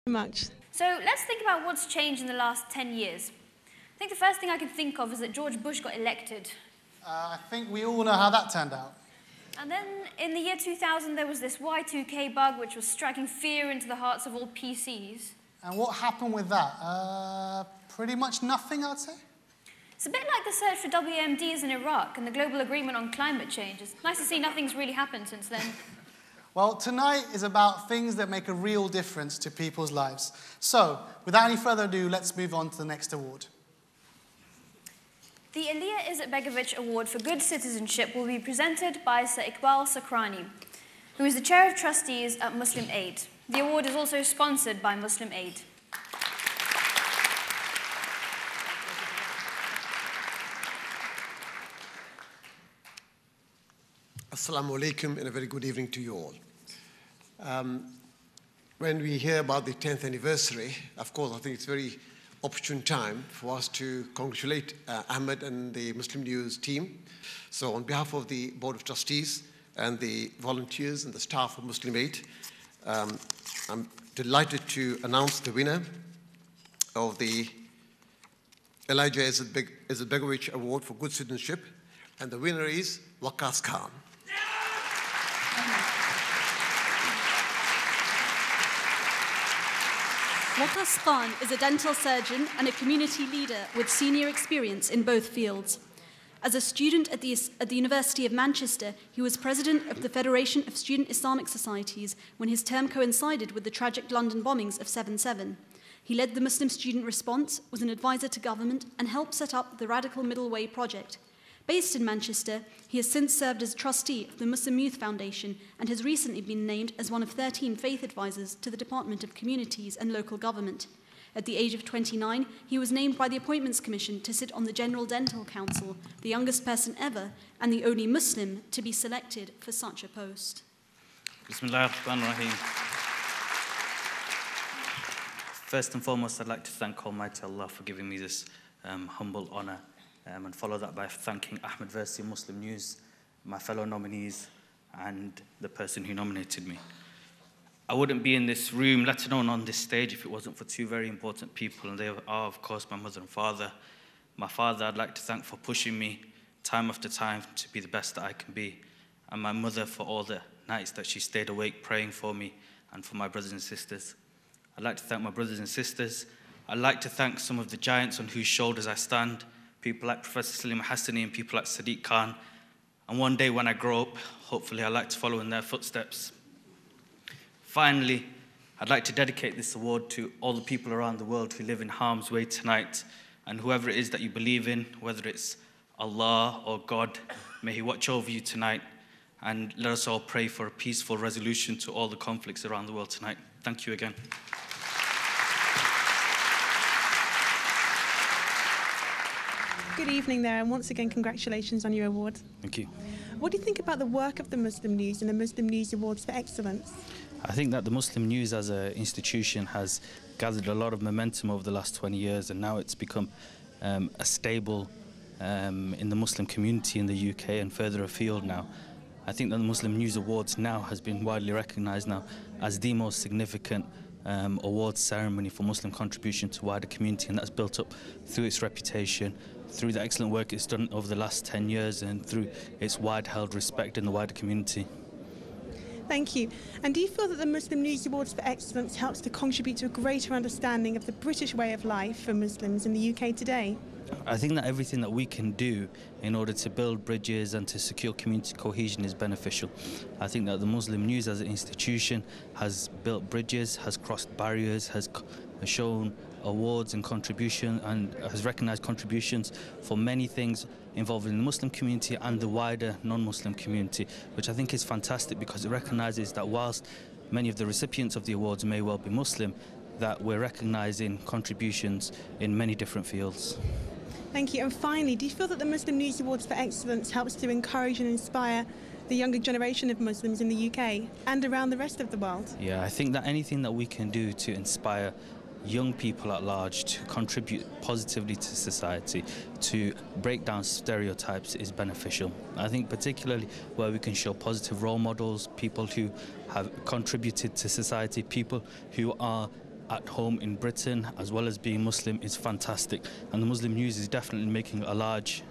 Much. So let's think about what's changed in the last 10 years. I think the first thing I can think of is that George Bush got elected. I think we all know how that turned out. And then in the year 2000 there was this Y2K bug which was striking fear into the hearts of all PCs. And what happened with that? Pretty much nothing, I'd say. It's a bit like the search for WMDs in Iraq and the global agreement on climate change. It's nice to see nothing's really happened since then. Well, tonight is about things that make a real difference to people's lives. So, without any further ado, let's move on to the next award. The Alija Izetbegovic Award for Good Citizenship will be presented by Sir Iqbal Sakrani, who is the Chair of Trustees at Muslim Aid. The award is also sponsored by Muslim Aid. Assalamu alaikum and a very good evening to you all. When we hear about the 10th anniversary, of course, I think it's a very opportune time for us to congratulate Ahmed and the Muslim News team. So on behalf of the Board of Trustees and the volunteers and the staff of Muslim Aid, I'm delighted to announce the winner of the Alija Izetbegovic Award for Good Citizenship, and the winner is Waqas Khan. Waqas Khan is a dental surgeon and a community leader with senior experience in both fields. As a student at the University of Manchester, he was president of the Federation of Student Islamic Societies when his term coincided with the tragic London bombings of 7/7. He led the Muslim student response, was an advisor to government, and helped set up the Radical Middle Way project. Based in Manchester, he has since served as trustee of the Muslim Youth Foundation and has recently been named as one of 13 faith advisors to the Department of Communities and Local Government. At the age of 29, he was named by the Appointments Commission to sit on the General Dental Council, the youngest person ever and the only Muslim to be selected for such a post. Bismillahirrahmanirrahim. First and foremost, I'd like to thank Almighty Allah for giving me this humble honour. And follow that by thanking Ahmed Versi, Muslim News, my fellow nominees, and the person who nominated me. I wouldn't be in this room, let alone on this stage, if it wasn't for two very important people, and they are, of course, my mother and father. My father, I'd like to thank for pushing me time after time to be the best that I can be, and my mother for all the nights that she stayed awake praying for me and for my brothers and sisters. I'd like to thank my brothers and sisters. I'd like to thank some of the giants on whose shoulders I stand, people like Professor Salim Hassani and people like Sadiq Khan. And one day when I grow up, hopefully I'd like to follow in their footsteps. Finally, I'd like to dedicate this award to all the people around the world who live in harm's way tonight, and whoever it is that you believe in, whether it's Allah or God, may He watch over you tonight, and let us all pray for a peaceful resolution to all the conflicts around the world tonight. Thank you again. Good evening there, and once again, congratulations on your award. Thank you. What do you think about the work of the Muslim News and the Muslim News Awards for Excellence? I think that the Muslim News as an institution has gathered a lot of momentum over the last 20 years, and now it's become a stable in the Muslim community in the UK and further afield now. I think that the Muslim News Awards now has been widely recognised now as the most significant awards ceremony for Muslim contribution to wider community, and that's built up through its reputation, through the excellent work it's done over the last 10 years, and through its wide-held respect in the wider community. Thank you. And do you feel that the Muslim News Awards for Excellence helps to contribute to a greater understanding of the British way of life for Muslims in the UK today? I think that everything that we can do in order to build bridges and to secure community cohesion is beneficial. I think that the Muslim News as an institution has built bridges, has crossed barriers, has shown awards and contribution, and has recognised contributions for many things involving the Muslim community and the wider non-Muslim community, which I think is fantastic because it recognises that whilst many of the recipients of the awards may well be Muslim, that we're recognising contributions in many different fields. Thank you. And finally, do you feel that the Muslim News Awards for Excellence helps to encourage and inspire the younger generation of Muslims in the UK and around the rest of the world? Yeah, I think that anything that we can do to inspire young people at large to contribute positively to society, to break down stereotypes, is beneficial. I think particularly where we can show positive role models, people who have contributed to society, people who are at home in Britain, as well as being Muslim, is fantastic. And the Muslim News is definitely making a large